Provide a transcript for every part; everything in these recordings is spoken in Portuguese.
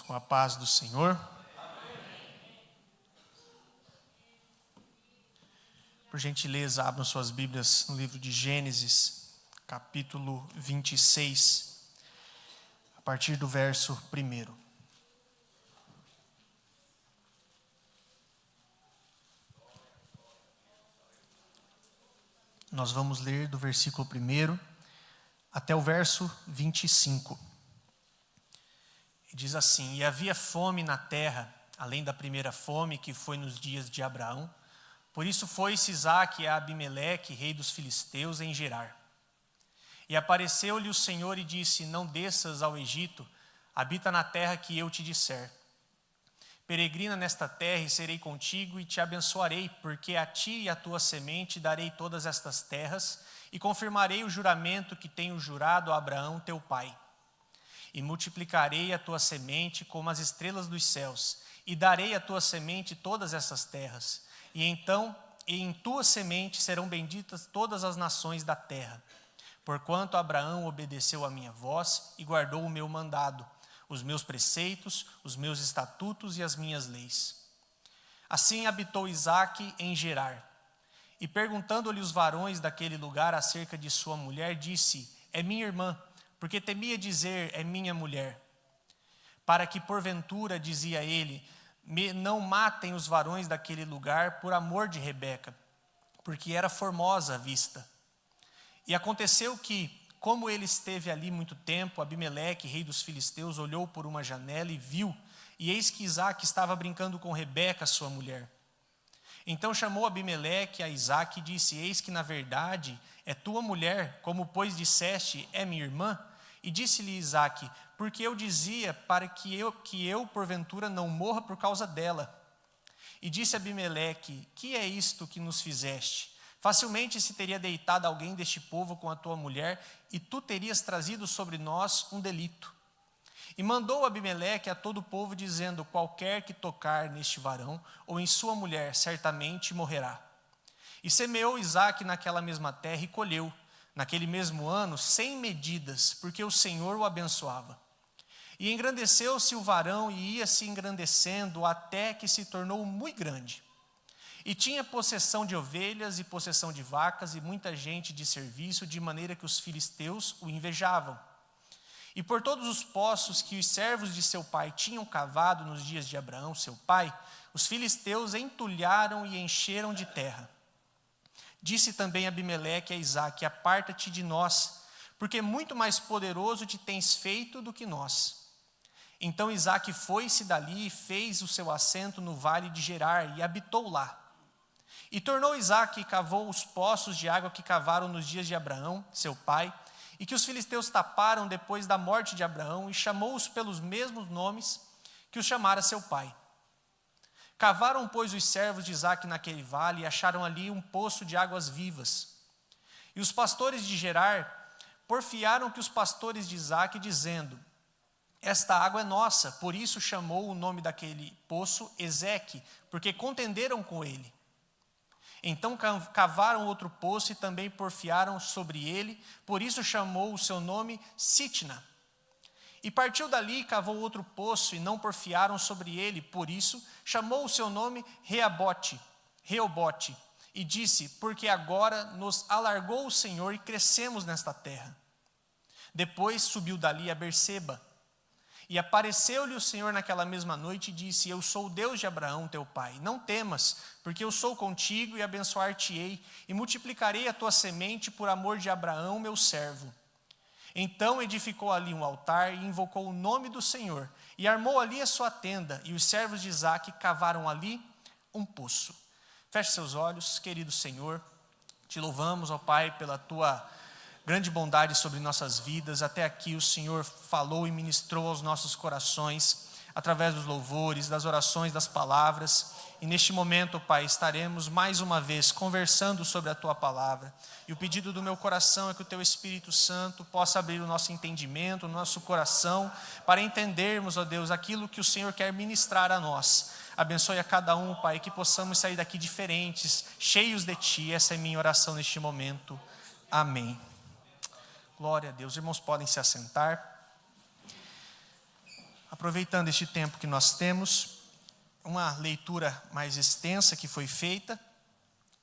Com a paz do Senhor. Por gentileza, abram suas Bíblias no livro de Gênesis, capítulo 26, a partir do verso 1. Nós vamos ler do versículo 1 até o verso 25. E diz assim: E havia fome na terra, além da primeira fome que foi nos dias de Abraão. Por isso foi-se Isaque a Abimeleque, rei dos filisteus, em Gerar. E apareceu-lhe o Senhor e disse: Não desças ao Egito, habita na terra que eu te disser. Peregrina nesta terra e serei contigo e te abençoarei, porque a ti e à tua semente darei todas estas terras e confirmarei o juramento que tenho jurado a Abraão teu pai. E multiplicarei a tua semente como as estrelas dos céus, e darei à tua semente todas essas terras. E em tua semente serão benditas todas as nações da terra. Porquanto Abraão obedeceu à minha voz e guardou o meu mandado, os meus preceitos, os meus estatutos e as minhas leis. Assim habitou Isaque em Gerar. E perguntando-lhe os varões daquele lugar acerca de sua mulher, disse: É minha irmã, porque temia dizer: é minha mulher. Para que porventura, dizia ele, não matem os varões daquele lugar por amor de Rebeca, porque era formosa a vista. E aconteceu que, como ele esteve ali muito tempo, Abimeleque, rei dos filisteus, olhou por uma janela e viu, e eis que Isaque estava brincando com Rebeca, sua mulher. Então chamou Abimeleque a Isaque e disse: Eis que na verdade é tua mulher, como pois disseste, é minha irmã? E disse-lhe Isaque: Porque eu dizia para que eu porventura não morra por causa dela. E disse Abimeleque: Que é isto que nos fizeste? Facilmente se teria deitado alguém deste povo com a tua mulher, e tu terias trazido sobre nós um delito. E mandou Abimeleque a todo o povo, dizendo: Qualquer que tocar neste varão ou em sua mulher, certamente morrerá. E semeou Isaque naquela mesma terra e colheu, naquele mesmo ano, 100 medidas, porque o Senhor o abençoava. E engrandeceu-se o varão e ia se engrandecendo até que se tornou muito grande. E tinha possessão de ovelhas e possessão de vacas e muita gente de serviço, de maneira que os filisteus o invejavam. E por todos os poços que os servos de seu pai tinham cavado nos dias de Abraão, seu pai, os filisteus entulharam e encheram de terra. Disse também Abimeleque a Isaque: Aparta-te de nós, porque muito mais poderoso te tens feito do que nós. Então Isaque foi-se dali e fez o seu assento no vale de Gerar e habitou lá. E tornou Isaque e cavou os poços de água que cavaram nos dias de Abraão, seu pai, e que os filisteus taparam depois da morte de Abraão, e chamou-os pelos mesmos nomes que os chamara seu pai. Cavaram, pois, os servos de Isaque naquele vale, e acharam ali um poço de águas vivas. E os pastores de Gerar porfiaram que os pastores de Isaque, dizendo: Esta água é nossa. Por isso chamou o nome daquele poço Ezeque, porque contenderam com ele. Então cavaram outro poço e também porfiaram sobre ele, por isso chamou o seu nome Sitna. E partiu dali e cavou outro poço e não porfiaram sobre ele, por isso chamou o seu nome Reobote. E disse: Porque agora nos alargou o Senhor e crescemos nesta terra. Depois subiu dali a Berseba. E apareceu-lhe o Senhor naquela mesma noite e disse: Eu sou o Deus de Abraão teu pai. Não temas, porque eu sou contigo e abençoar-te-ei, e multiplicarei a tua semente por amor de Abraão, meu servo. Então edificou ali um altar e invocou o nome do Senhor, e armou ali a sua tenda, e os servos de Isaque cavaram ali um poço. Feche seus olhos, querido Senhor. Te louvamos, ó Pai, pela tua grande bondade sobre nossas vidas. Até aqui o Senhor falou e ministrou aos nossos corações, através dos louvores, das orações, das palavras. E neste momento, Pai, estaremos mais uma vez conversando sobre a Tua palavra. E o pedido do meu coração é que o Teu Espírito Santo possa abrir o nosso entendimento, o nosso coração, para entendermos, ó Deus, aquilo que o Senhor quer ministrar a nós. Abençoe a cada um, Pai, que possamos sair daqui diferentes, cheios de Ti. Essa é a minha oração neste momento. Amém. Glória a Deus. Irmãos, podem se assentar. A aproveitando este tempo que nós temos, uma leitura mais extensa que foi feita,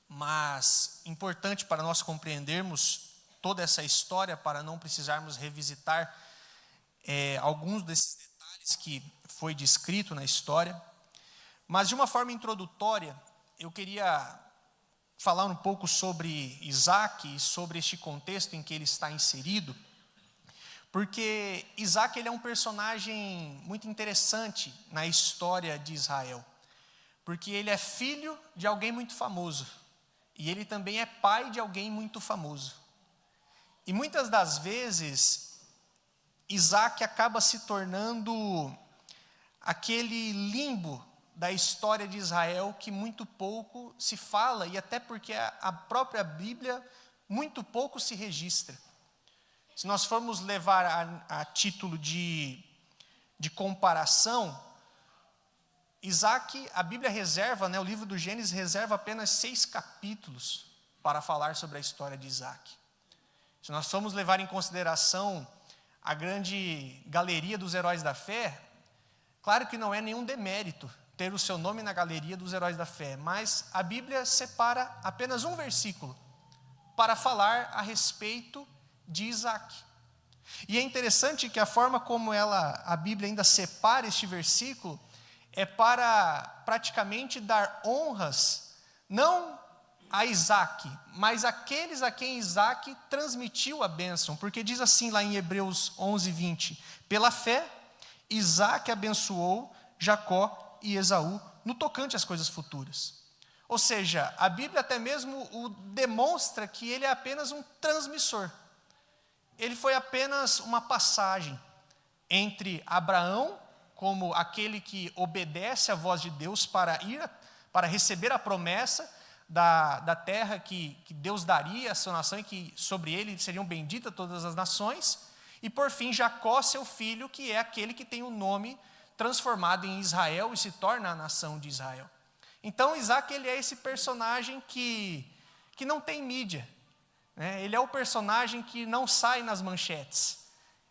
mas importante para nós compreendermos toda essa história, para não precisarmos revisitar alguns desses detalhes que foi descrito na história. Mas de uma forma introdutória, eu queria falar um pouco sobre Isaac e sobre este contexto em que ele está inserido, porque Isaac ele é um personagem muito interessante na história de Israel, porque ele é filho de alguém muito famoso, e ele também é pai de alguém muito famoso. E muitas das vezes, Isaac acaba se tornando aquele limbo da história de Israel que muito pouco se fala, e até porque a própria Bíblia muito pouco se registra. Se nós formos levar a título de comparação, Isaac, a Bíblia reserva, o livro do Gênesis reserva apenas 6 capítulos para falar sobre a história de Isaac. Se nós formos levar em consideração a grande galeria dos heróis da fé, claro que não é nenhum demérito ter o seu nome na galeria dos heróis da fé, mas a Bíblia separa apenas um versículo para falar a respeito de Isaac. E é interessante que a forma como a Bíblia ainda separa este versículo é para praticamente dar honras, não a Isaac, mas aqueles a quem Isaac transmitiu a bênção, porque diz assim lá em Hebreus 11:20, pela fé, Isaac abençoou Jacó e Esaú no tocante às coisas futuras. Ou seja, a Bíblia até mesmo demonstra que ele é apenas um transmissor. Ele foi apenas uma passagem entre Abraão, como aquele que obedece à voz de Deus para receber a promessa da terra que Deus daria à sua nação e que sobre ele seriam benditas todas as nações, e por fim Jacó, seu filho, que é aquele que tem o nome transformado em Israel e se torna a nação de Israel. Então Isaac ele é esse personagem que não tem mídia, ele é o personagem que não sai nas manchetes,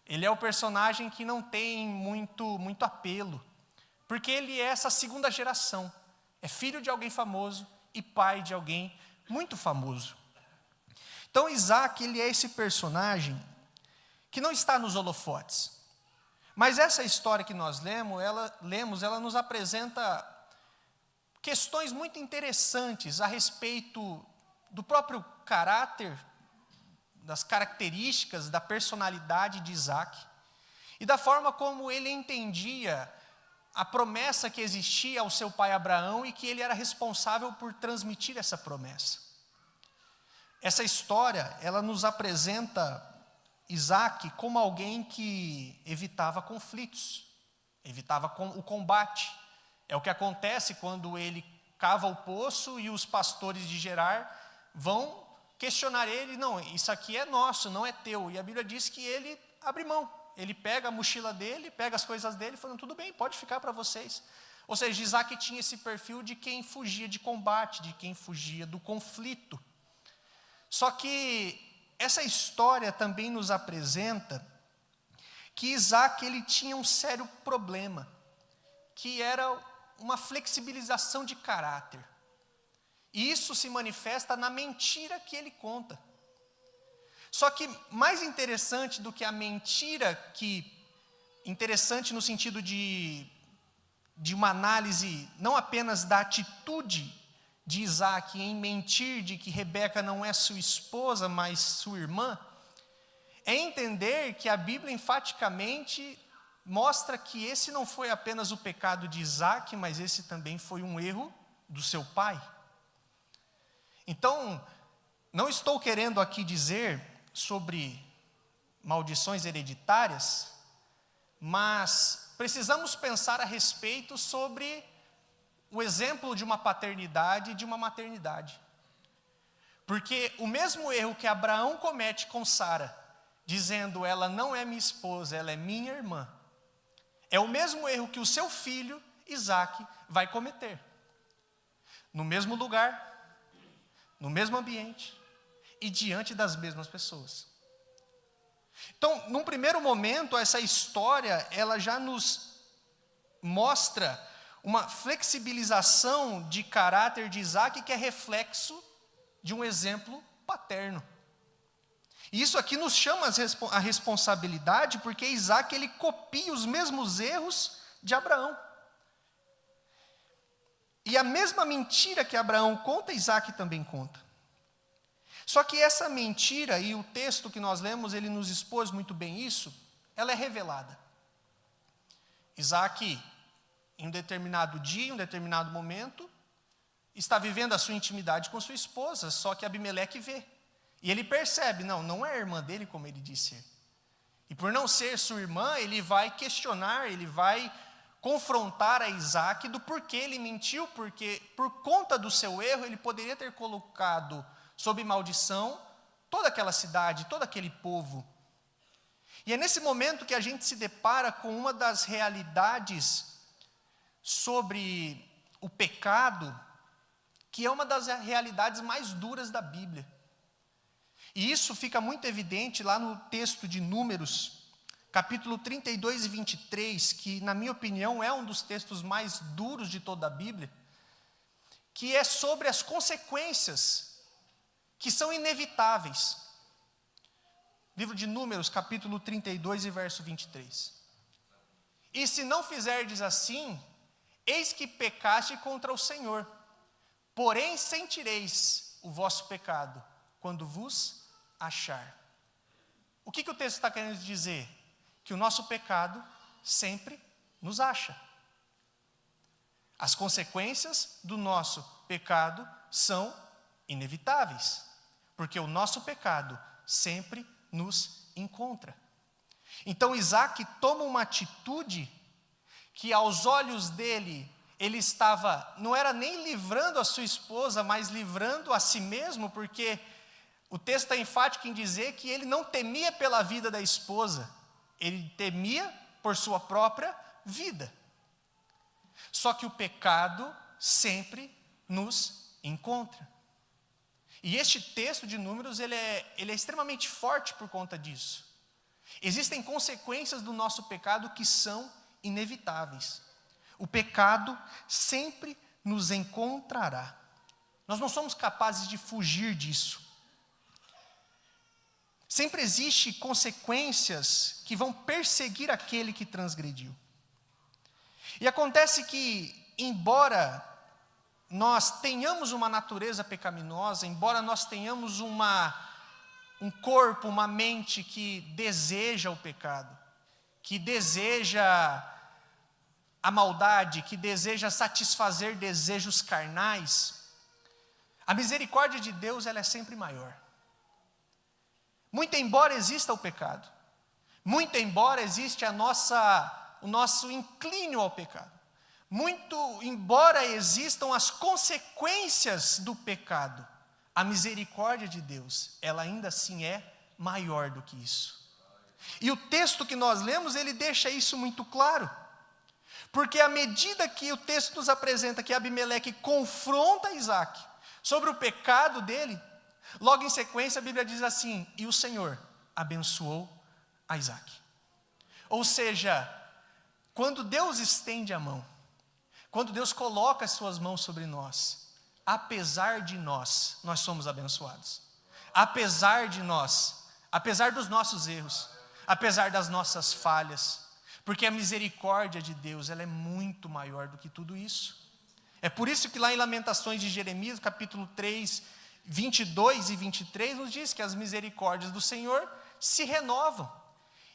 ele é o personagem que não tem muito apelo, porque ele é essa segunda geração, é filho de alguém famoso e pai de alguém muito famoso. Então Isaac ele é esse personagem que não está nos holofotes, mas essa história que nós lemos, ela nos apresenta questões muito interessantes a respeito do próprio caráter, das características, da personalidade de Isaac, e da forma como ele entendia a promessa que existia ao seu pai Abraão e que ele era responsável por transmitir essa promessa. Essa história, ela nos apresenta Isaac como alguém que evitava conflitos, evitava o combate. É o que acontece quando ele cava o poço e os pastores de Gerar vão questionar ele, não, isso aqui é nosso, não é teu. E a Bíblia diz que ele abre mão, ele pega a mochila dele, pega as coisas dele, falando, tudo bem, pode ficar para vocês. Ou seja, Isaac tinha esse perfil de quem fugia de combate, de quem fugia do conflito. Só que essa história também nos apresenta que Isaac ele tinha um sério problema, que era uma flexibilização de caráter. E isso se manifesta na mentira que ele conta. Só que mais interessante do que a mentira, interessante no sentido de uma análise não apenas da atitude de Isaac em mentir de que Rebeca não é sua esposa, mas sua irmã, é entender que a Bíblia enfaticamente mostra que esse não foi apenas o pecado de Isaac, mas esse também foi um erro do seu pai. Então, não estou querendo aqui dizer sobre maldições hereditárias, mas precisamos pensar a respeito sobre o exemplo de uma paternidade e de uma maternidade. Porque o mesmo erro que Abraão comete com Sara, dizendo ela não é minha esposa, ela é minha irmã, é o mesmo erro que o seu filho, Isaac, vai cometer. No mesmo lugar, no mesmo ambiente e diante das mesmas pessoas. Então, num primeiro momento, essa história, ela já nos mostra uma flexibilização de caráter de Isaac que é reflexo de um exemplo paterno. E isso aqui nos chama a responsabilidade, porque Isaac ele copia os mesmos erros de Abraão. E a mesma mentira que Abraão conta, Isaac também conta. Só que essa mentira, e o texto que nós lemos, ele nos expôs muito bem isso, ela é revelada. Isaac, em um determinado dia, em um determinado momento, está vivendo a sua intimidade com sua esposa, só que Abimeleque vê. E ele percebe, não é a irmã dele como ele disse ser. E por não ser sua irmã, ele vai questionar, ele vai confrontar a Isaac do porquê ele mentiu, porque por conta do seu erro, ele poderia ter colocado sob maldição toda aquela cidade, todo aquele povo. E é nesse momento que a gente se depara com uma das realidades sobre o pecado, que é uma das realidades mais duras da Bíblia. E isso fica muito evidente lá no texto de Números, capítulo 32 e 23, que na minha opinião é um dos textos mais duros de toda a Bíblia, que é sobre as consequências que são inevitáveis. Livro de Números, capítulo 32 e verso 23. E se não fizerdes assim, eis que pecaste contra o Senhor, porém sentireis o vosso pecado, quando vos achar. O que o texto está querendo dizer? Que o nosso pecado sempre nos acha. As consequências do nosso pecado são inevitáveis, porque o nosso pecado sempre nos encontra. Então Isaac toma uma atitude que aos olhos dele, ele estava, não era nem livrando a sua esposa, mas livrando a si mesmo, porque o texto é enfático em dizer que ele não temia pela vida da esposa, ele temia por sua própria vida. Só que o pecado sempre nos encontra. E este texto de Números, ele é extremamente forte por conta disso. Existem consequências do nosso pecado que são inevitáveis. O pecado sempre nos encontrará. Nós não somos capazes de fugir disso. Sempre existem consequências que vão perseguir aquele que transgrediu. E acontece que, embora nós tenhamos uma natureza pecaminosa, embora nós tenhamos um corpo, uma mente que deseja o pecado, que deseja a maldade, que deseja satisfazer desejos carnais, a misericórdia de Deus ela é sempre maior. Muito embora exista o pecado, muito embora exista o nosso inclínio ao pecado, muito embora existam as consequências do pecado, a misericórdia de Deus, ela ainda assim é maior do que isso. E o texto que nós lemos, ele deixa isso muito claro. Porque à medida que o texto nos apresenta que Abimeleque confronta Isaac sobre o pecado dele, logo em sequência a Bíblia diz assim: e o Senhor abençoou a Isaac. Ou seja, quando Deus estende a mão, quando Deus coloca as suas mãos sobre nós, apesar de nós somos abençoados. Apesar de nós, apesar dos nossos erros, apesar das nossas falhas, porque a misericórdia de Deus, ela é muito maior do que tudo isso. É por isso que lá em Lamentações de Jeremias, capítulo 3, 22 e 23, nos diz que as misericórdias do Senhor se renovam.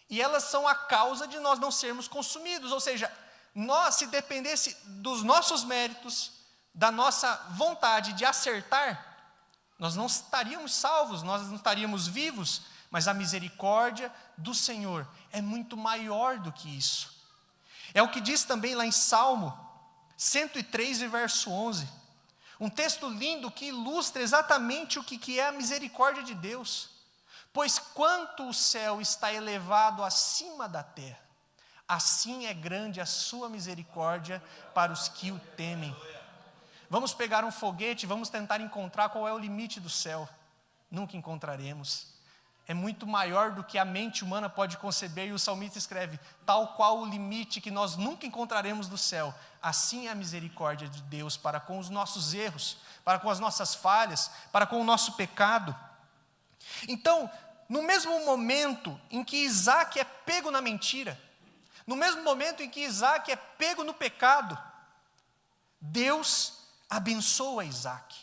E elas são a causa de nós não sermos consumidos. Ou seja, nós, se dependesse dos nossos méritos, da nossa vontade de acertar, nós não estaríamos salvos, nós não estaríamos vivos. Mas a misericórdia do Senhor é muito maior do que isso. É o que diz também lá em Salmo 103, verso 11. Um texto lindo que ilustra exatamente o que é a misericórdia de Deus. Pois quanto o céu está elevado acima da terra, assim é grande a sua misericórdia para os que o temem. Vamos pegar um foguete, vamos tentar encontrar qual é o limite do céu. Nunca encontraremos. é muito maior do que a mente humana pode conceber, e o salmista escreve: tal qual o limite que nós nunca encontraremos no céu, assim é a misericórdia de Deus para com os nossos erros, para com as nossas falhas, para com o nosso pecado. Então, no mesmo momento em que Isaac é pego na mentira, no mesmo momento em que Isaac é pego no pecado, Deus abençoa Isaac.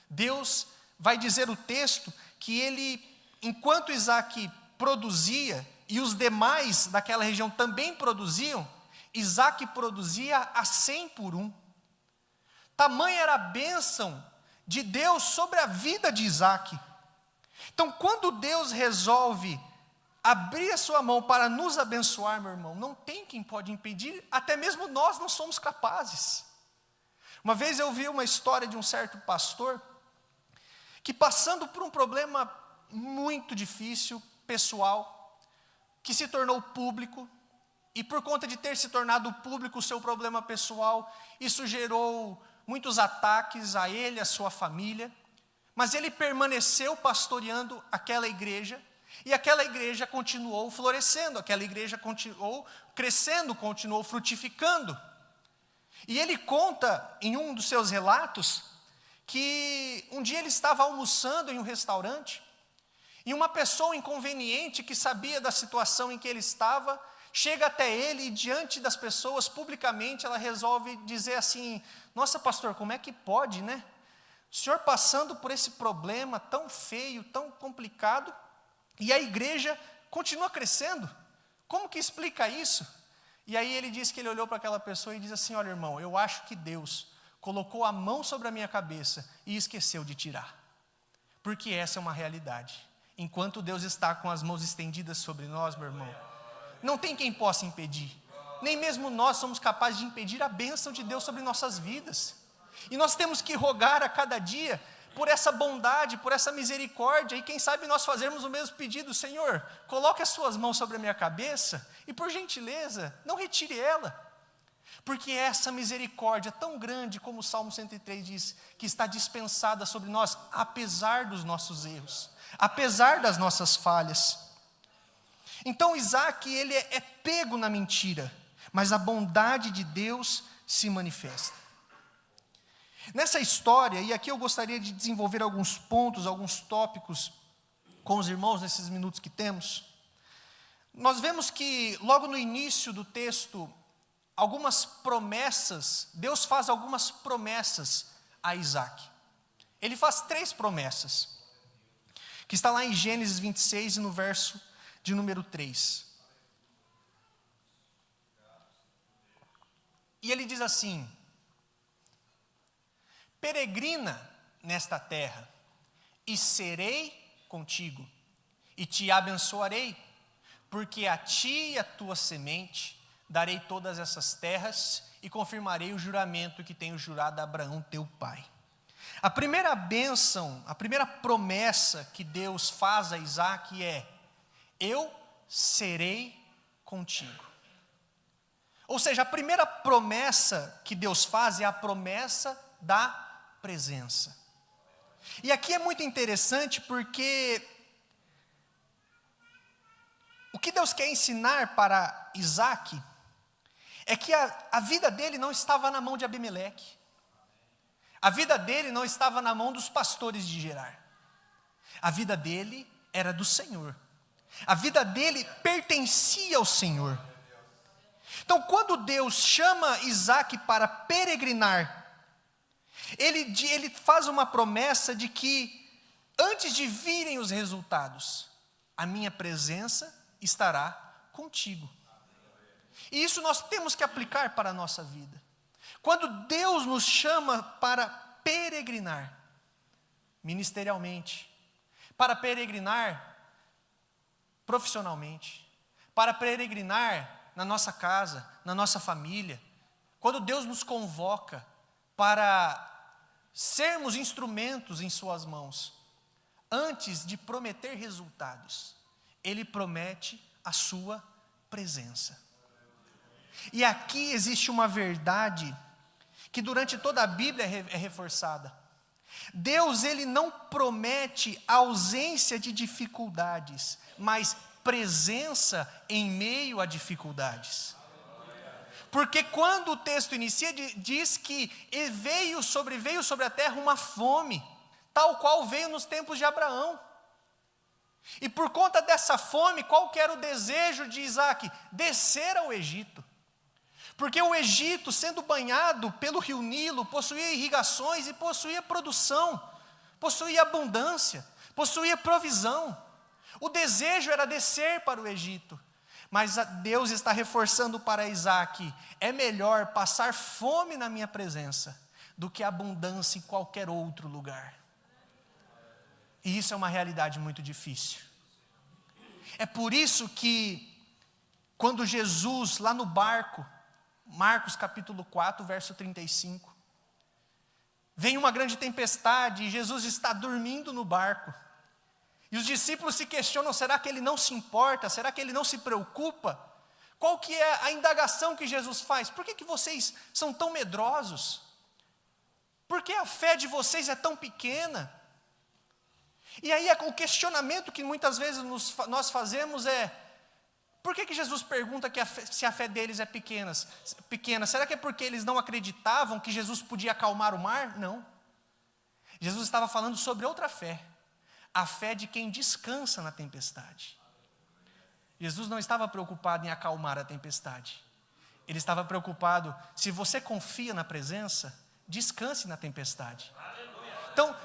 Deus, vai dizer o texto, que ele, enquanto Isaac produzia, e os demais daquela região também produziam, Isaac produzia a 100 por 1. Tamanha era a bênção de Deus sobre a vida de Isaac. Então, quando Deus resolve abrir a sua mão para nos abençoar, meu irmão, não tem quem pode impedir, até mesmo nós não somos capazes. Uma vez eu vi uma história de um certo pastor, que passando por um problema muito difícil, pessoal, que se tornou público, e por conta de ter se tornado público o seu problema pessoal, isso gerou muitos ataques a ele, a sua família, mas ele permaneceu pastoreando aquela igreja, e aquela igreja continuou florescendo, aquela igreja continuou crescendo, continuou frutificando. E ele conta em um dos seus relatos que um dia ele estava almoçando em um restaurante, e uma pessoa inconveniente que sabia da situação em que ele estava, chega até ele e diante das pessoas, publicamente, ela resolve dizer assim: nossa, pastor, como é que pode, né? O senhor passando por esse problema tão feio, tão complicado, e a igreja continua crescendo. Como que explica isso? E aí ele diz que ele olhou para aquela pessoa e diz assim: olha, irmão, eu acho que Deus colocou a mão sobre a minha cabeça e esqueceu de tirar. Porque essa é uma realidade. Enquanto Deus está com as mãos estendidas sobre nós, meu irmão, não tem quem possa impedir. Nem mesmo nós somos capazes de impedir a bênção de Deus sobre nossas vidas. E nós temos que rogar a cada dia por essa bondade, por essa misericórdia, e quem sabe nós fazermos o mesmo pedido: Senhor, coloque as suas mãos sobre a minha cabeça, e por gentileza, não retire ela, porque essa misericórdia tão grande, como o Salmo 103 diz, que está dispensada sobre nós, apesar dos nossos erros, apesar das nossas falhas. Então Isaac, ele é pego na mentira, mas a bondade de Deus se manifesta. Nessa história, e aqui eu gostaria de desenvolver alguns pontos, alguns tópicos com os irmãos nesses minutos que temos. Nós vemos que logo no início do texto, algumas promessas, Deus faz algumas promessas a Isaac. Ele faz 3 promessas, que está lá em Gênesis 26 e no verso de número 3. E ele diz assim: peregrina nesta terra, e serei contigo, e te abençoarei, porque a ti e a tua semente darei todas essas terras, e confirmarei o juramento que tenho jurado a Abraão teu pai. A primeira bênção, a primeira promessa que Deus faz a Isaac é: eu serei contigo. Ou seja, a primeira promessa que Deus faz é a promessa da presença. E aqui é muito interessante porque o que Deus quer ensinar para Isaac é que a vida dele não estava na mão de Abimeleque. A vida dele não estava na mão dos pastores de Gerar. A vida dele era do Senhor. A vida dele pertencia ao Senhor. Então, quando Deus chama Isaac para peregrinar, ele faz uma promessa de que, antes de virem os resultados, a minha presença estará contigo. E isso nós temos que aplicar para a nossa vida. Quando Deus nos chama para peregrinar, ministerialmente, para peregrinar profissionalmente, para peregrinar na nossa casa, na nossa família, quando Deus nos convoca para sermos instrumentos em suas mãos, antes de prometer resultados, Ele promete a sua presença. E aqui existe uma verdade que durante toda a Bíblia é reforçada. Deus, ele não promete ausência de dificuldades, mas presença em meio a dificuldades. Porque quando o texto inicia, diz que veio sobre a terra uma fome, tal qual veio nos tempos de Abraão. E por conta dessa fome, qual que era o desejo de Isaac? Descer ao Egito. Porque o Egito, sendo banhado pelo rio Nilo, possuía irrigações e possuía produção, possuía abundância, possuía provisão. O desejo era descer para o Egito. Mas Deus está reforçando para Isaac: é melhor passar fome na minha presença do que abundância em qualquer outro lugar. E isso é uma realidade muito difícil. É por isso que, quando Jesus, lá no barco, Marcos capítulo 4, verso 35, vem uma grande tempestade e Jesus está dormindo no barco. E os discípulos se questionam: será que ele não se importa? Será que ele não se preocupa? Qual que é a indagação que Jesus faz? Por que vocês são tão medrosos? Por que a fé de vocês é tão pequena? E aí o questionamento que muitas vezes nós fazemos é: por que Jesus pergunta se a fé deles é pequena? Será que é porque eles não acreditavam que Jesus podia acalmar o mar? Não. Jesus estava falando sobre outra fé. A fé de quem descansa na tempestade. Jesus não estava preocupado em acalmar a tempestade. Ele estava preocupado: se você confia na presença, descanse na tempestade. Então,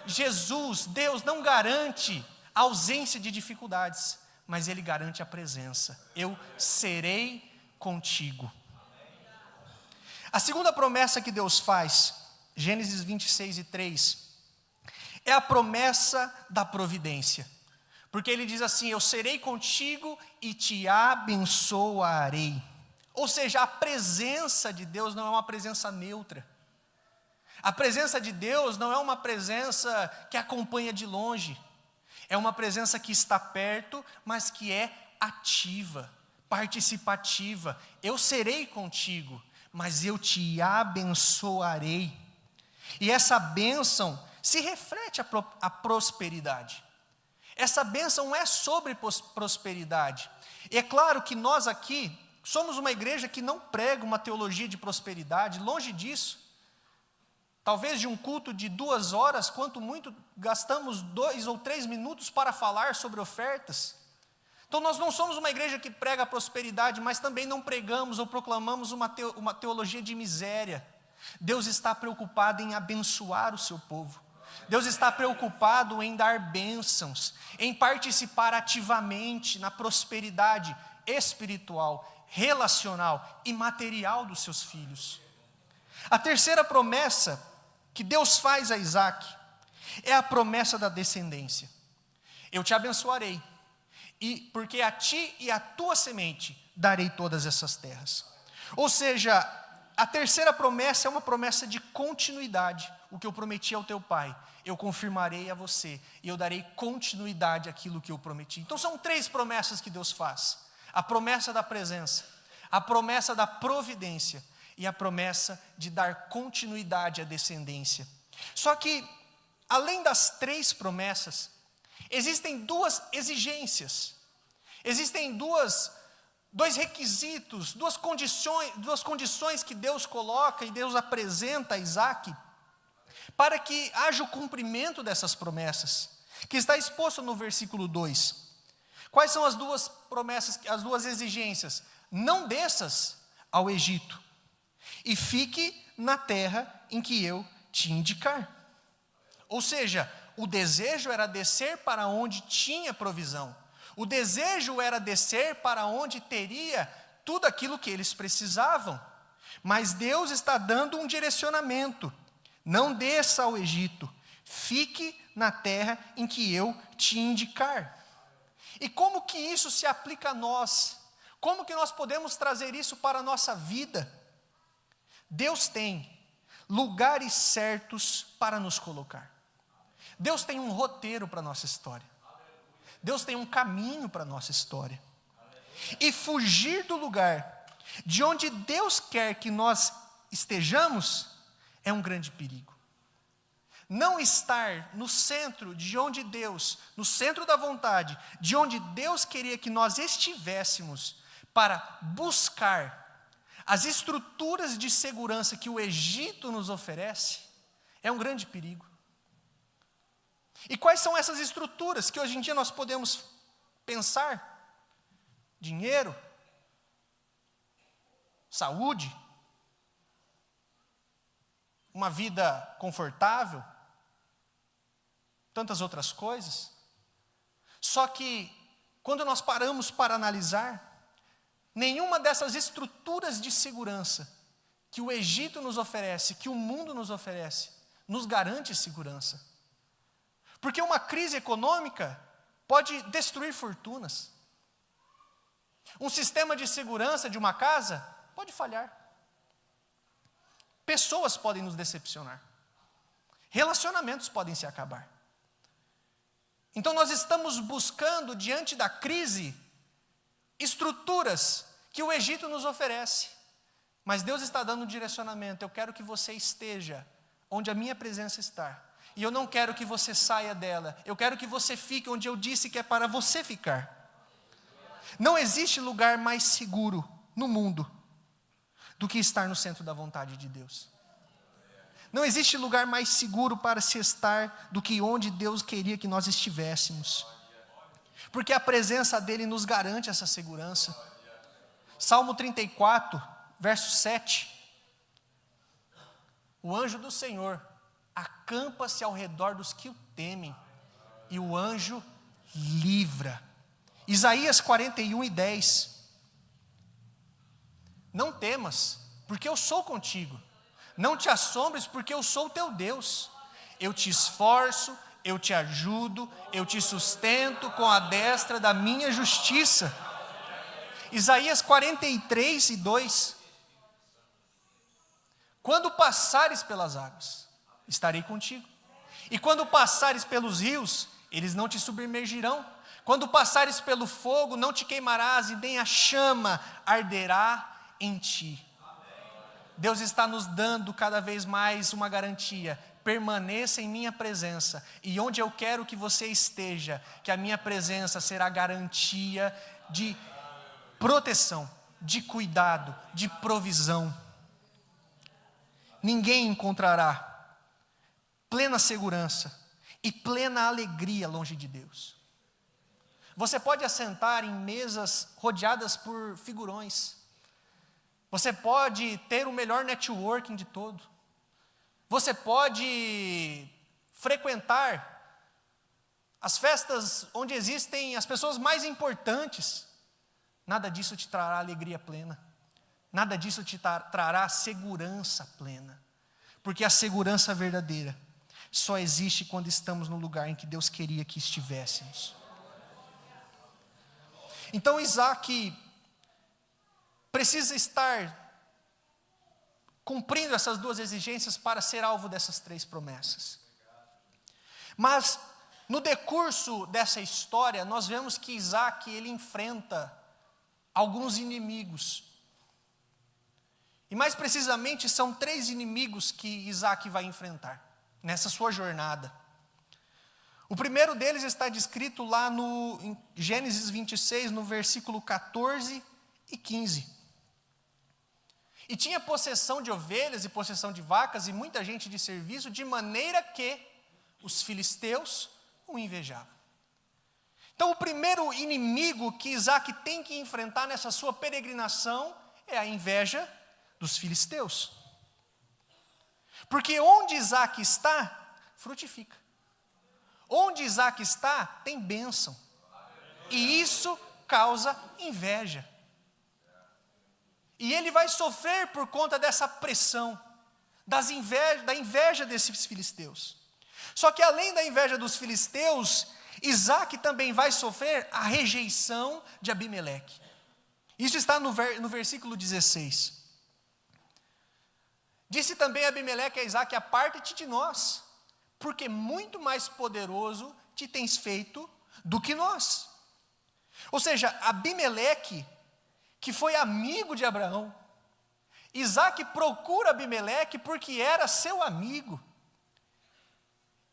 Deus não garante a ausência de dificuldades, mas Ele garante a presença. Eu serei contigo. A segunda promessa que Deus faz, Gênesis 26 e 3, é a promessa da providência. Porque ele diz assim: eu serei contigo e te abençoarei. Ou seja, a presença de Deus não é uma presença neutra. A presença de Deus não é uma presença que acompanha de longe. É uma presença que está perto, mas que é ativa, participativa. Eu serei contigo, mas eu te abençoarei. E essa bênção se reflete a prosperidade. Essa bênção é sobre prosperidade. E é claro que nós aqui somos uma igreja que não prega uma teologia de prosperidade, longe disso. Talvez de um culto de 2 horas, quanto muito gastamos 2 ou 3 minutos para falar sobre ofertas. Então nós não somos uma igreja que prega a prosperidade, mas também não pregamos ou proclamamos uma teologia de miséria. Deus está preocupado em abençoar o seu povo. Deus está preocupado em dar bênçãos, em participar ativamente na prosperidade espiritual, relacional e material dos seus filhos. A terceira promessa que Deus faz a Isaac é a promessa da descendência. Eu te abençoarei, e porque a ti e a tua semente darei todas essas terras. Ou seja, a terceira promessa é uma promessa de continuidade. O que eu prometi ao teu pai, eu confirmarei a você, e eu darei continuidade àquilo que eu prometi. Então são 3 promessas que Deus faz: a promessa da presença, a promessa da providência e a promessa de dar continuidade à descendência. Só que, além das 3 promessas, existem 2 exigências, existem 2 requisitos, 2 condições que Deus coloca e Deus apresenta a Isaac, para que haja o cumprimento dessas promessas, que está exposto no versículo 2. Quais são as 2 promessas, as 2 exigências? Não desças ao Egito, e fique na terra em que eu te indicar. Ou seja, o desejo era descer para onde tinha provisão. O desejo era descer para onde teria tudo aquilo que eles precisavam. Mas Deus está dando um direcionamento: não desça ao Egito, fique na terra em que eu te indicar. E como que isso se aplica a nós? Como que nós podemos trazer isso para a nossa vida? Deus tem lugares certos para nos colocar. Deus tem um roteiro para a nossa história. Deus tem um caminho para a nossa história. E fugir do lugar de onde Deus quer que nós estejamos é um grande perigo. não estar no centro de onde Deus, no centro da vontade, de onde Deus queria que nós estivéssemos, para buscar as estruturas de segurança que o Egito nos oferece, é um grande perigo. E quais são essas estruturas que hoje em dia nós podemos pensar? Dinheiro, saúde, uma vida confortável, tantas outras coisas. Só que, quando nós paramos para analisar, nenhuma dessas estruturas de segurança que o Egito nos oferece, que o mundo nos oferece, nos garante segurança. Porque uma crise econômica pode destruir fortunas. Um sistema de segurança de uma casa pode falhar. Pessoas podem nos decepcionar. Relacionamentos podem se acabar. Então nós estamos buscando, diante da crise, estruturas que o Egito nos oferece. Mas Deus está dando um direcionamento. Eu quero que você esteja onde a minha presença está. E eu não quero que você saia dela. Eu quero que você fique onde eu disse que é para você ficar. Não existe lugar mais seguro no mundo do que estar no centro da vontade de Deus. Não existe lugar mais seguro para se estar do que onde Deus queria que nós estivéssemos. Porque a presença dele nos garante essa segurança. Salmo 34, verso 7. O anjo do Senhor acampa-se ao redor dos que o temem, e o anjo livra. Isaías 41:10. Não temas, porque eu sou contigo. Não te assombres, porque eu sou o teu Deus. Eu te esforço, eu te ajudo, eu te sustento com a destra da minha justiça. Isaías 43:2. Quando passares pelas águas, estarei contigo. E quando passares pelos rios, eles não te submergirão. Quando passares pelo fogo, não te queimarás, e nem a chama arderá em ti. Deus está nos dando cada vez mais uma garantia. Permaneça em minha presença, e onde eu quero que você esteja, que a minha presença será garantia de proteção, de cuidado, de provisão. Ninguém encontrará plena segurança e plena alegria longe de Deus. Você pode assentar em mesas rodeadas por figurões. Você pode ter o melhor networking de todo. Você pode frequentar as festas onde existem as pessoas mais importantes. Nada disso te trará alegria plena. Nada disso te trará segurança plena. Porque a segurança verdadeira só existe quando estamos no lugar em que Deus queria que estivéssemos. Então Isaac precisa estar cumprindo essas duas exigências para ser alvo dessas três promessas. Mas no decurso dessa história, nós vemos que Isaac, ele enfrenta alguns inimigos. E mais precisamente são 3 inimigos que Isaac vai enfrentar nessa sua jornada. O primeiro deles está descrito lá em Gênesis 26, no versículo 14 e 15. E tinha possessão de ovelhas e possessão de vacas e muita gente de serviço, de maneira que os filisteus o invejavam. Então o primeiro inimigo que Isaac tem que enfrentar nessa sua peregrinação é a inveja dos filisteus. Porque onde Isaac está, frutifica. Onde Isaac está, tem bênção. E isso causa inveja. E ele vai sofrer por conta dessa pressão, da inveja desses filisteus. Só que além da inveja dos filisteus, Isaac também vai sofrer a rejeição de Abimeleque. Isso está no versículo 16. Disse também Abimeleque a Isaac: aparta-te de nós, porque muito mais poderoso te tens feito do que nós. Ou seja, Abimeleque, que foi amigo de Abraão, Isaac procura Abimeleque porque era seu amigo.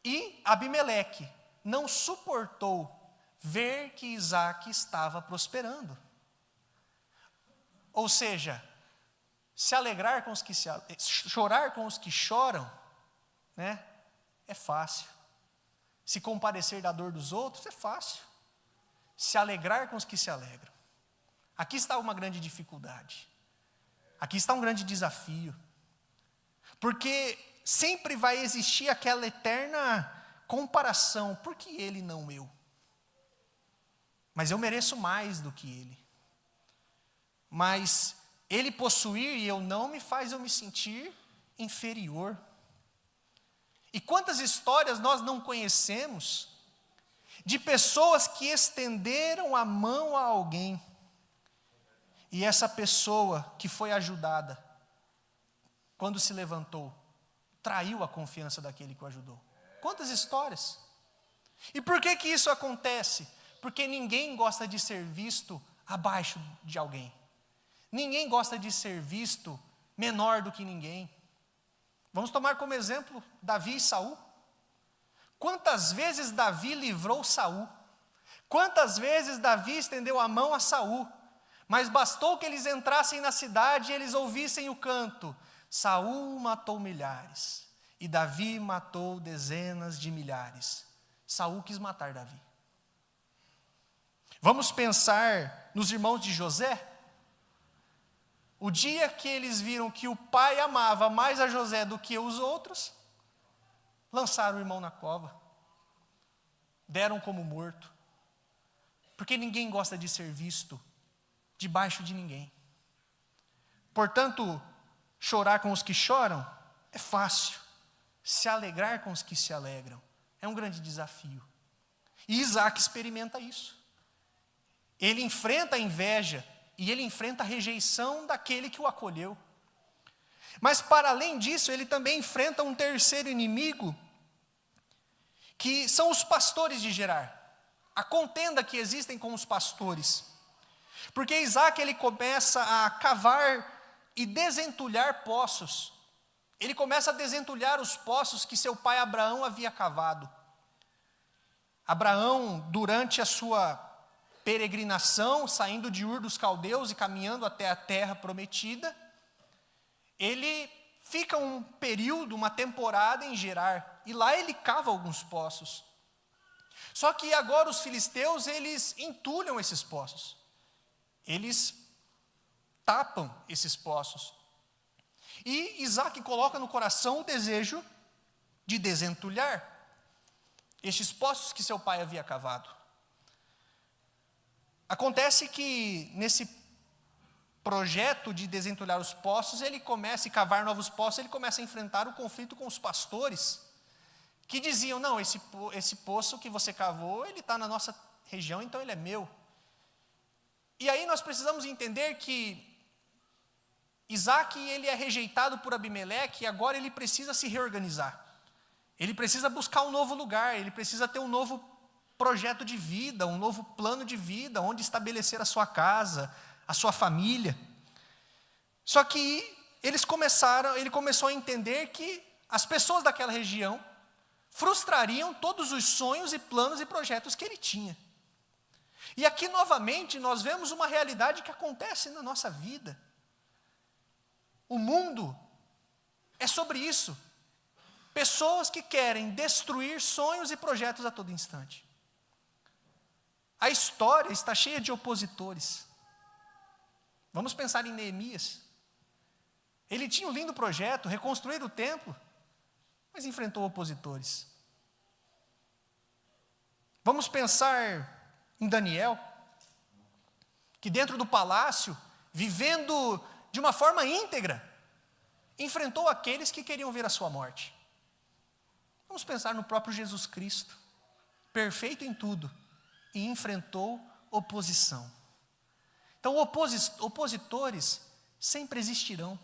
E Abimeleque não suportou ver que Isaque estava prosperando. Ou seja, se alegrar com os que chorar com os que choram, né, é fácil. Se compadecer da dor dos outros, é fácil. Se alegrar com os que se alegram. Aqui está uma grande dificuldade. Aqui está um grande desafio. Porque sempre vai existir aquela eterna comparação. Por que ele não eu? Mas eu mereço mais do que ele. Mas ele possuir e eu não me faz eu me sentir inferior. E quantas histórias nós não conhecemos de pessoas que estenderam a mão a alguém e essa pessoa que foi ajudada, quando se levantou, traiu a confiança daquele que o ajudou. Quantas histórias? E por que isso acontece? Porque ninguém gosta de ser visto abaixo de alguém. Ninguém gosta de ser visto menor do que ninguém. Vamos tomar como exemplo Davi e Saul. Quantas vezes Davi livrou Saul? Quantas vezes Davi estendeu a mão a Saul? Mas bastou que eles entrassem na cidade e eles ouvissem o canto. Saul matou milhares e Davi matou dezenas de milhares. Saul quis matar Davi. Vamos pensar nos irmãos de José? O dia que eles viram que o pai amava mais a José do que os outros, lançaram o irmão na cova. Deram como morto. Porque ninguém gosta de ser visto debaixo de ninguém. Portanto, chorar com os que choram é fácil. Se alegrar com os que se alegram é um grande desafio. E Isaque experimenta isso. Ele enfrenta a inveja e ele enfrenta a rejeição daquele que o acolheu. Mas para além disso, ele também enfrenta um terceiro inimigo, que são os pastores de Gerar. A contenda que existem com os pastores. Porque Isaque ele começa a cavar e desentulhar poços. Ele começa a desentulhar os poços que seu pai Abraão havia cavado. Abraão, durante a sua peregrinação, saindo de Ur dos Caldeus e caminhando até a terra prometida, ele fica um período, uma temporada em Gerar, e lá ele cava alguns poços. Só que agora os filisteus, eles entulham esses poços. Eles tapam esses poços. E Isaque coloca no coração o desejo de desentulhar estes poços que seu pai havia cavado. Acontece que nesse projeto de desentulhar os poços, ele começa a cavar novos poços, ele começa a enfrentar o conflito com os pastores, que diziam, não, esse poço que você cavou, ele está na nossa região, então ele é meu. E aí nós precisamos entender que Isaque, ele é rejeitado por Abimeleque, e agora ele precisa se reorganizar. Ele precisa buscar um novo lugar, ele precisa ter um novo projeto de vida, um novo plano de vida, onde estabelecer a sua casa, a sua família. Só que ele começou a entender que as pessoas daquela região frustrariam todos os sonhos e planos e projetos que ele tinha. E aqui novamente nós vemos uma realidade que acontece na nossa vida. O mundo é sobre isso. Pessoas que querem destruir sonhos e projetos a todo instante. A história está cheia de opositores. Vamos pensar em Neemias. Ele tinha um lindo projeto, reconstruir o templo, mas enfrentou opositores. Vamos pensar em Daniel, que dentro do palácio, vivendo de uma forma íntegra, enfrentou aqueles que queriam ver a sua morte. Vamos pensar no próprio Jesus Cristo, perfeito em tudo, e enfrentou oposição. Então, opositores sempre existirão.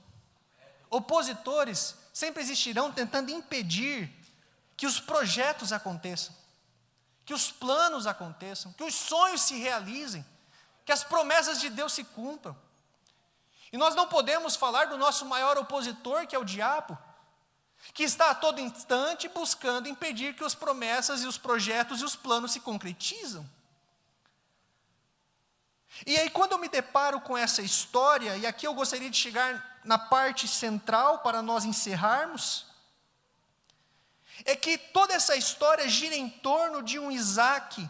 Opositores sempre existirão tentando impedir que os projetos aconteçam, que os planos aconteçam, que os sonhos se realizem, que as promessas de Deus se cumpram. E nós não podemos falar do nosso maior opositor, que é o diabo, que está a todo instante buscando impedir que as promessas e os projetos e os planos se concretizam. E aí, quando eu me deparo com essa história, e aqui eu gostaria de chegar na parte central para nós encerrarmos, é que toda essa história gira em torno de um Isaac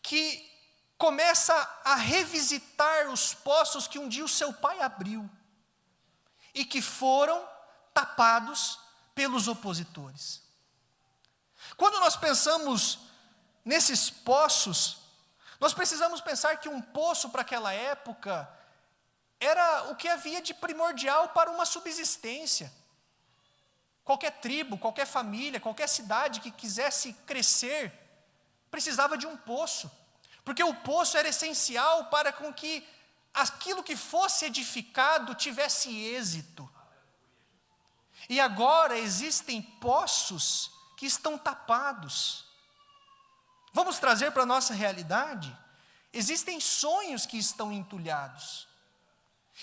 que começa a revisitar os poços que um dia o seu pai abriu e que foram tapados pelos opositores. Quando nós pensamos nesses poços, nós precisamos pensar que um poço para aquela época era o que havia de primordial para uma subsistência. Qualquer tribo, qualquer família, qualquer cidade que quisesse crescer, precisava de um poço. Porque o poço era essencial para com que aquilo que fosse edificado tivesse êxito. E agora existem poços que estão tapados. Vamos trazer para a nossa realidade? Existem sonhos que estão entulhados.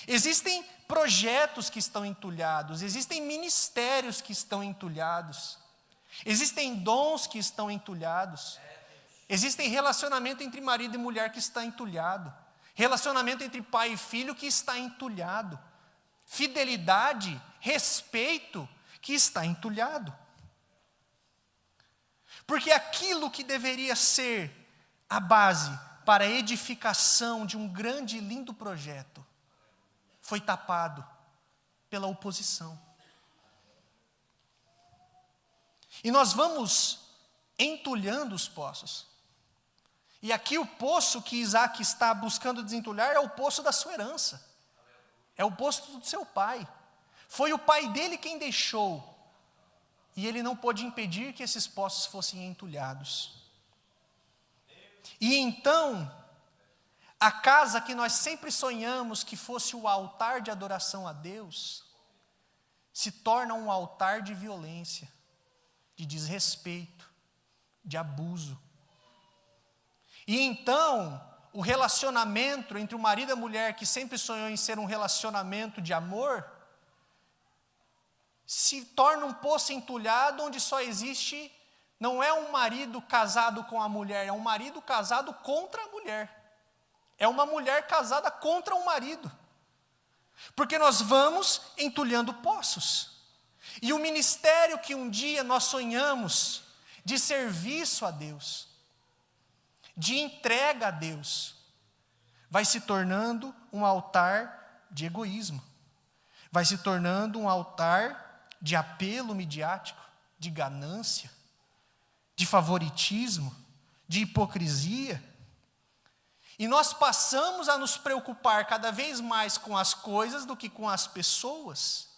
Existem projetos que estão entulhados. Existem ministérios que estão entulhados. Existem dons que estão entulhados. Existem relacionamento entre marido e mulher que está entulhado. Relacionamento entre pai e filho que está entulhado. Fidelidade, respeito que está entulhado. Porque aquilo que deveria ser a base para a edificação de um grande e lindo projeto foi tapado pela oposição. E nós vamos entulhando os poços. E aqui o poço que Isaac está buscando desentulhar é o poço da sua herança. É o poço do seu pai. Foi o pai dele quem deixou. E ele não pôde impedir que esses poços fossem entulhados. E então, a casa que nós sempre sonhamos que fosse o altar de adoração a Deus, se torna um altar de violência, de desrespeito, de abuso. E então, o relacionamento entre o marido e a mulher, que sempre sonhou em ser um relacionamento de amor, se torna um poço entulhado onde só existe, não é um marido casado com a mulher, é um marido casado contra a mulher. É uma mulher casada contra um marido. Porque nós vamos entulhando poços. E o ministério que um dia nós sonhamos de serviço a Deus, de entrega a Deus, vai se tornando um altar de egoísmo. Vai se tornando um altar de apelo midiático, de ganância, de favoritismo, de hipocrisia. E nós passamos a nos preocupar cada vez mais com as coisas do que com as pessoas,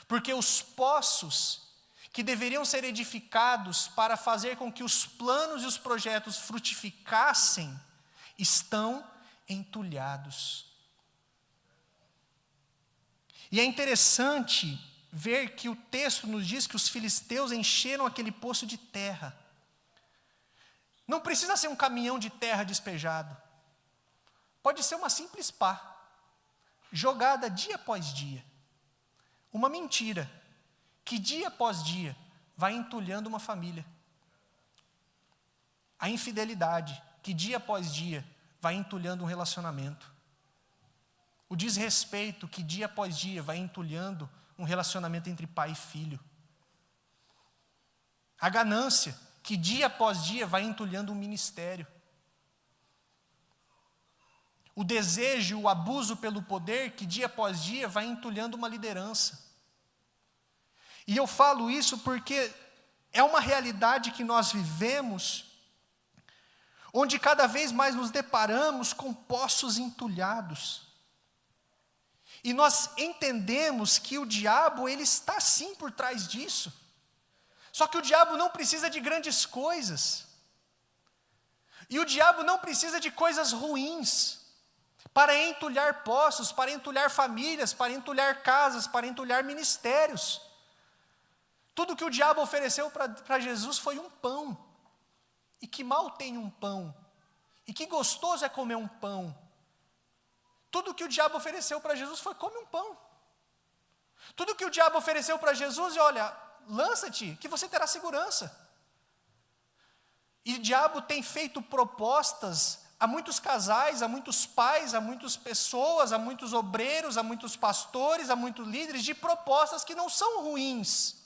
porque os poços que deveriam ser edificados para fazer com que os planos e os projetos frutificassem, estão entulhados. E é interessante ver que o texto nos diz que os filisteus encheram aquele poço de terra. Não precisa ser um caminhão de terra despejado. Pode ser uma simples pá, jogada dia após dia. Uma mentira, que dia após dia vai entulhando uma família. A infidelidade, que dia após dia vai entulhando um relacionamento. O desrespeito, que dia após dia vai entulhando um relacionamento entre pai e filho. A ganância, que dia após dia vai entulhando um ministério. O desejo, o abuso pelo poder, que dia após dia vai entulhando uma liderança. E eu falo isso porque é uma realidade que nós vivemos, onde cada vez mais nos deparamos com poços entulhados. E nós entendemos que o diabo, ele está sim por trás disso. Só que o diabo não precisa de grandes coisas. E o diabo não precisa de coisas ruins para entulhar poços, para entulhar famílias, para entulhar casas, para entulhar ministérios. Tudo que o diabo ofereceu para Jesus foi um pão. E que mal tem um pão. E que gostoso é comer um pão. Tudo que o diabo ofereceu para Jesus foi: come um pão. Tudo que o diabo ofereceu para Jesus, olha, lança-te, que você terá segurança. E o diabo tem feito propostas a muitos casais, a muitos pais, a muitas pessoas, a muitos obreiros, a muitos pastores, a muitos líderes, de propostas que não são ruins,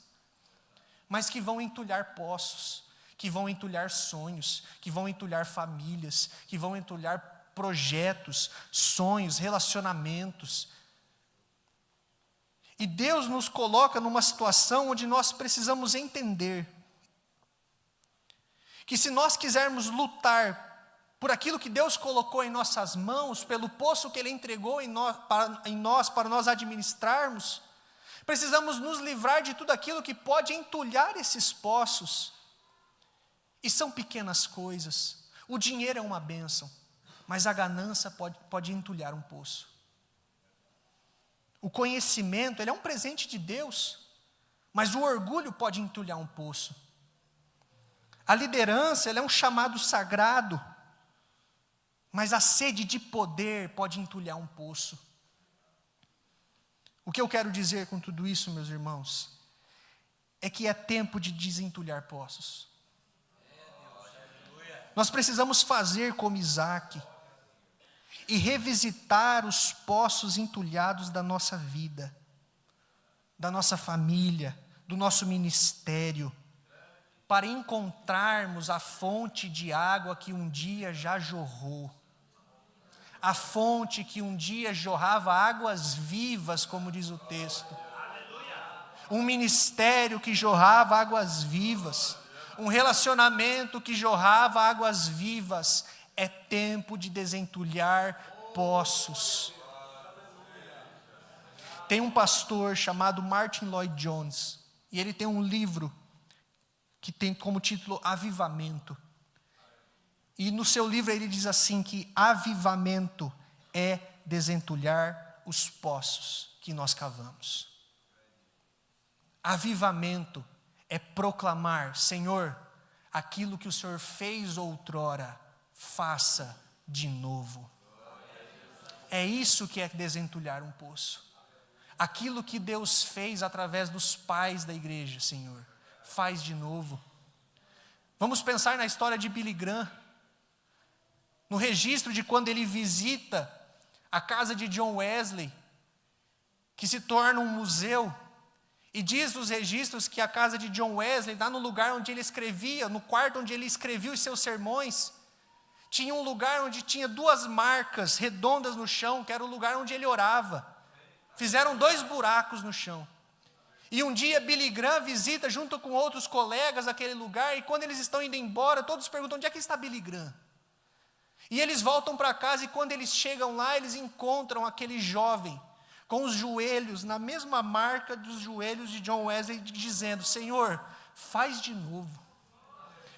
mas que vão entulhar poços, que vão entulhar sonhos, que vão entulhar famílias, que vão entulhar projetos, sonhos, relacionamentos. E Deus nos coloca numa situação onde nós precisamos entender que se nós quisermos lutar por aquilo que Deus colocou em nossas mãos, pelo poço que Ele entregou em nós para nós administrarmos, precisamos nos livrar de tudo aquilo que pode entulhar esses poços. E são pequenas coisas. O dinheiro é uma bênção, mas a ganância pode entulhar um poço. O conhecimento, ele é um presente de Deus, mas o orgulho pode entulhar um poço. A liderança, ela é um chamado sagrado, mas a sede de poder pode entulhar um poço. O que eu quero dizer com tudo isso, meus irmãos, é que é tempo de desentulhar poços. Nós precisamos fazer como Isaac e revisitar os poços entulhados da nossa vida, da nossa família, do nosso ministério, para encontrarmos a fonte de água que um dia já jorrou. A fonte que um dia jorrava águas vivas, como diz o texto. Um ministério que jorrava águas vivas. Um relacionamento que jorrava águas vivas. É tempo de desentulhar poços. Tem um pastor chamado Martin Lloyd Jones, e ele tem um livro que tem como título Avivamento. E no seu livro ele diz assim que avivamento é desentulhar os poços que nós cavamos. Avivamento é proclamar, Senhor, aquilo que o Senhor fez outrora, faça de novo. É isso que é desentulhar um poço. Aquilo que Deus fez através dos pais da igreja, Senhor, faz de novo. Vamos pensar na história de Billy Graham, no registro de quando ele visita a casa de John Wesley, que se torna um museu, e diz nos registros que a casa de John Wesley, lá no lugar onde ele escrevia, no quarto onde ele escrevia os seus sermões, tinha um lugar onde tinha 2 marcas redondas no chão, que era o lugar onde ele orava. Fizeram 2 buracos no chão. E um dia Billy Graham visita junto com outros colegas aquele lugar, e quando eles estão indo embora, todos perguntam, onde é que está Billy Graham? E eles voltam para casa, e quando eles chegam lá, eles encontram aquele jovem, com os joelhos, na mesma marca dos joelhos de John Wesley, dizendo, Senhor, faz de novo.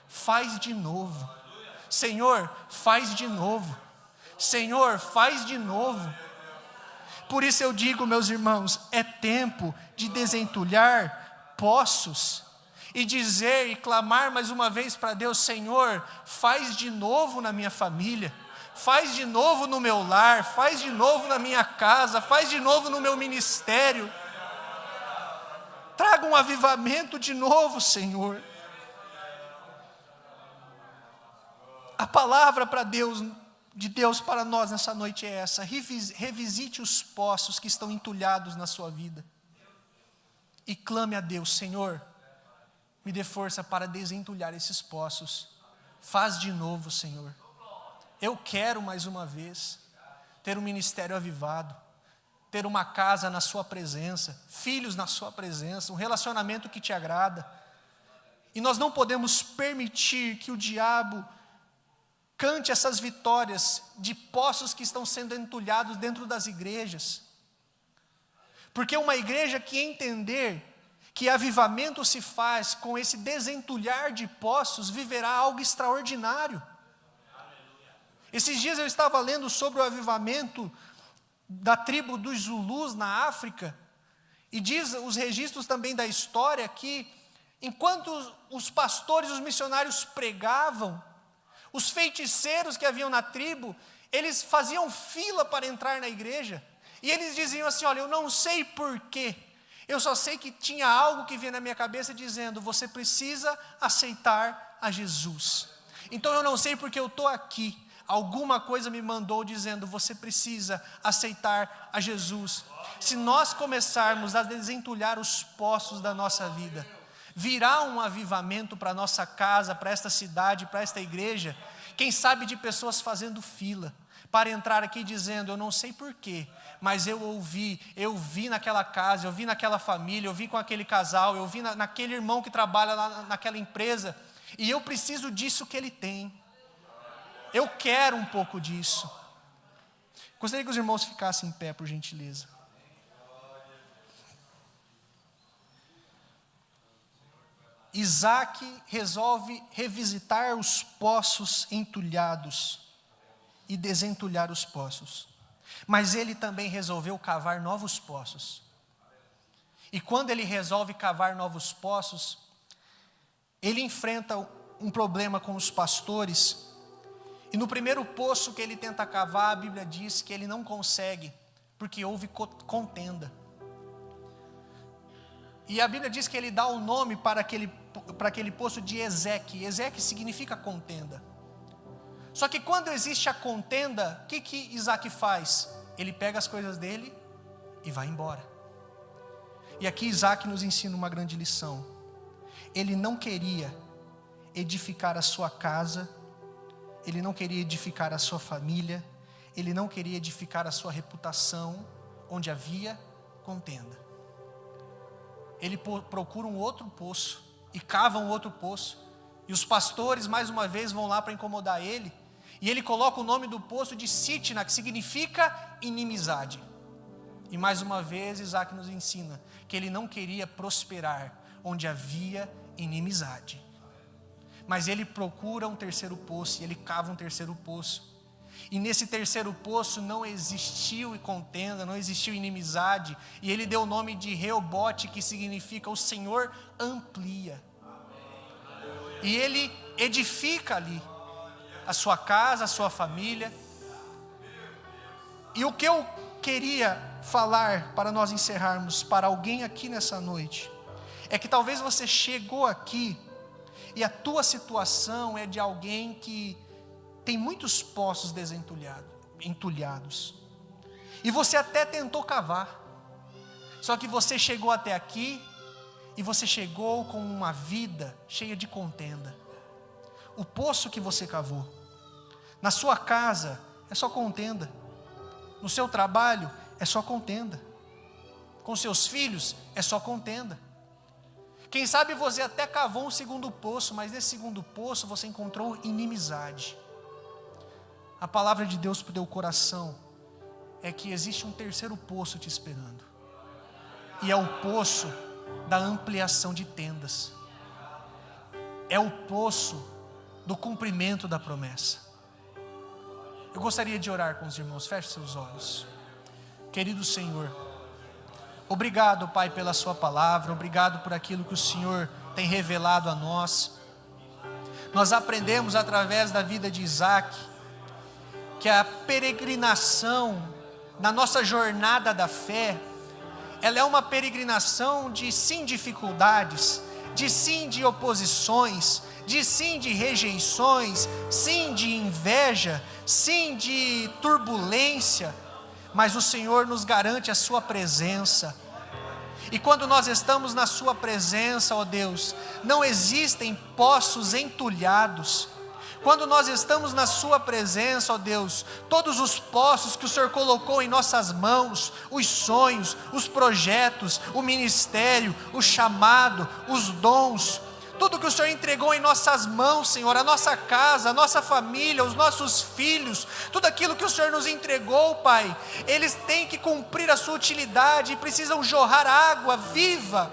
Faz de novo. Senhor, faz de novo. Senhor, faz de novo. Por isso eu digo, meus irmãos, é tempo de desentulhar poços e dizer e clamar mais uma vez para Deus, Senhor, faz de novo na minha família, faz de novo no meu lar, faz de novo na minha casa, faz de novo no meu ministério. Traga um avivamento de novo, Senhor. A palavra de Deus para nós nessa noite é essa: revisite os poços que estão entulhados na sua vida e clame a Deus, Senhor, me dê força para desentulhar esses poços, faz de novo, Senhor. Eu quero mais uma vez ter um ministério avivado, ter uma casa na sua presença, filhos na sua presença, um relacionamento que te agrada. E nós não podemos permitir que o diabo cante essas vitórias de poços que estão sendo entulhados dentro das igrejas. Porque uma igreja que entender que avivamento se faz com esse desentulhar de poços, viverá algo extraordinário. Esses dias eu estava lendo sobre o avivamento da tribo dos Zulus na África, e diz os registros também da história que, enquanto os pastores, os missionários pregavam, os feiticeiros que haviam na tribo, eles faziam fila para entrar na igreja, e eles diziam assim, olha, eu não sei porquê, Eu só sei que tinha algo que vinha na minha cabeça dizendo: você precisa aceitar a Jesus. Então eu não sei porque eu estou aqui. Alguma coisa me mandou dizendo: você precisa aceitar a Jesus. Se nós começarmos a desentulhar os poços da nossa vida, virá um avivamento para a nossa casa, para esta cidade, para esta igreja. Quem sabe de pessoas fazendo fila para entrar aqui dizendo: eu não sei porquê, mas eu vi naquela casa, eu vi naquela família, eu vi com aquele casal, eu vi naquele irmão que trabalha lá naquela empresa, e eu preciso disso que ele tem. Eu quero um pouco disso. Gostaria que os irmãos ficassem em pé, por gentileza. Isaac resolve revisitar os poços entulhados e desentulhar os poços. Mas ele também resolveu cavar novos poços. E quando ele resolve cavar novos poços, ele enfrenta um problema com os pastores. E no primeiro poço que ele tenta cavar, a Bíblia diz que ele não consegue, porque houve contenda. E a Bíblia diz que ele dá o nome para aquele poço de Ezeque. Ezeque significa contenda. Só que quando existe a contenda, o que Isaac faz? Ele pega as coisas dele e vai embora. E aqui Isaac nos ensina uma grande lição. Ele não queria edificar a sua casa, ele não queria edificar a sua família, ele não queria edificar a sua reputação onde havia contenda. Ele procura um outro poço e cava um outro poço. E os pastores mais uma vez vão lá para incomodar ele. E ele coloca o nome do poço de Sitna, que significa inimizade. E mais uma vez Isaac nos ensina que ele não queria prosperar onde havia inimizade. Mas ele procura um terceiro poço e ele cava um terceiro poço. E nesse terceiro poço não existiu contenda, não existiu inimizade. E ele deu o nome de Reobote, que significa o Senhor amplia. E ele edifica ali a sua casa, a sua família. E o que eu queria falar para nós encerrarmos para alguém aqui nessa noite, é que talvez você chegou aqui e a tua situação é de alguém que tem muitos poços entulhados. E você até tentou cavar. Só que você chegou até aqui e você chegou com uma vida cheia de contenda. O poço que você cavou. Na sua casa é só contenda. No seu trabalho é só contenda. Com seus filhos é só contenda. Quem sabe você até cavou um segundo poço, mas nesse segundo poço você encontrou inimizade. A palavra de Deus para o teu coração é que existe um terceiro poço te esperando. E é o poço da ampliação de tendas. É o poço do cumprimento da promessa. Eu gostaria de orar com os irmãos. Feche seus olhos. Querido Senhor, obrigado, Pai, pela sua palavra. Obrigado por aquilo que o Senhor tem revelado a nós. Nós aprendemos através da vida de Isaac que a peregrinação na nossa jornada da fé, ela é uma peregrinação de sim dificuldades, de sim de oposições, de sim de rejeições, sim de inveja, sim de turbulência, mas o Senhor nos garante a sua presença. E quando nós estamos na sua presença, ó Deus, não existem poços entulhados. Quando nós estamos na sua presença, ó Deus, todos os poços que o Senhor colocou em nossas mãos, os sonhos, os projetos, o ministério, o chamado, os dons, tudo que o Senhor entregou em nossas mãos, Senhor, a nossa casa, a nossa família, os nossos filhos, tudo aquilo que o Senhor nos entregou, Pai, eles têm que cumprir a sua utilidade, precisam jorrar água viva,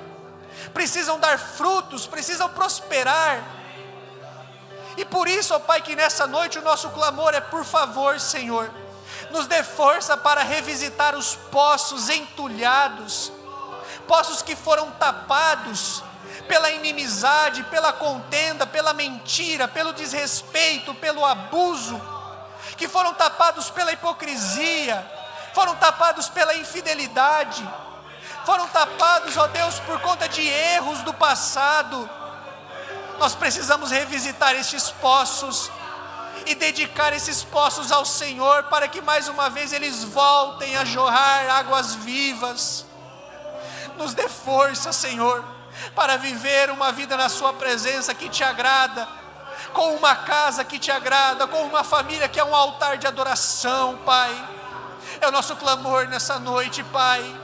precisam dar frutos, precisam prosperar. E por isso, ó Pai, que nessa noite o nosso clamor é: por favor, Senhor, nos dê força para revisitar os poços entulhados, poços que foram tapados pela inimizade, pela contenda, pela mentira, pelo desrespeito, pelo abuso, que foram tapados pela hipocrisia, foram tapados pela infidelidade, foram tapados, ó Deus, por conta de erros do passado. Nós precisamos revisitar estes poços e dedicar esses poços ao Senhor, para que mais uma vez eles voltem a jorrar águas vivas. Nos dê força, Senhor, para viver uma vida na sua presença que te agrada, com uma casa que te agrada, com uma família que é um altar de adoração, Pai. É o nosso clamor nessa noite, Pai.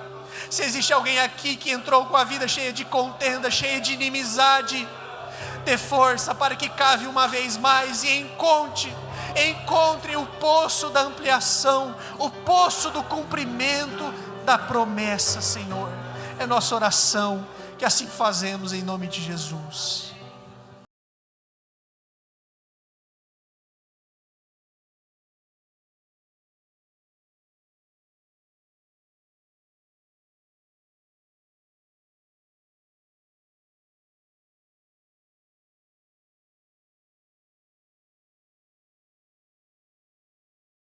Se existe alguém aqui que entrou com a vida cheia de contenda, cheia de inimizade, dê força para que cave uma vez mais e encontre o poço da ampliação, o poço do cumprimento da promessa, Senhor. É nossa oração, que assim fazemos em nome de Jesus.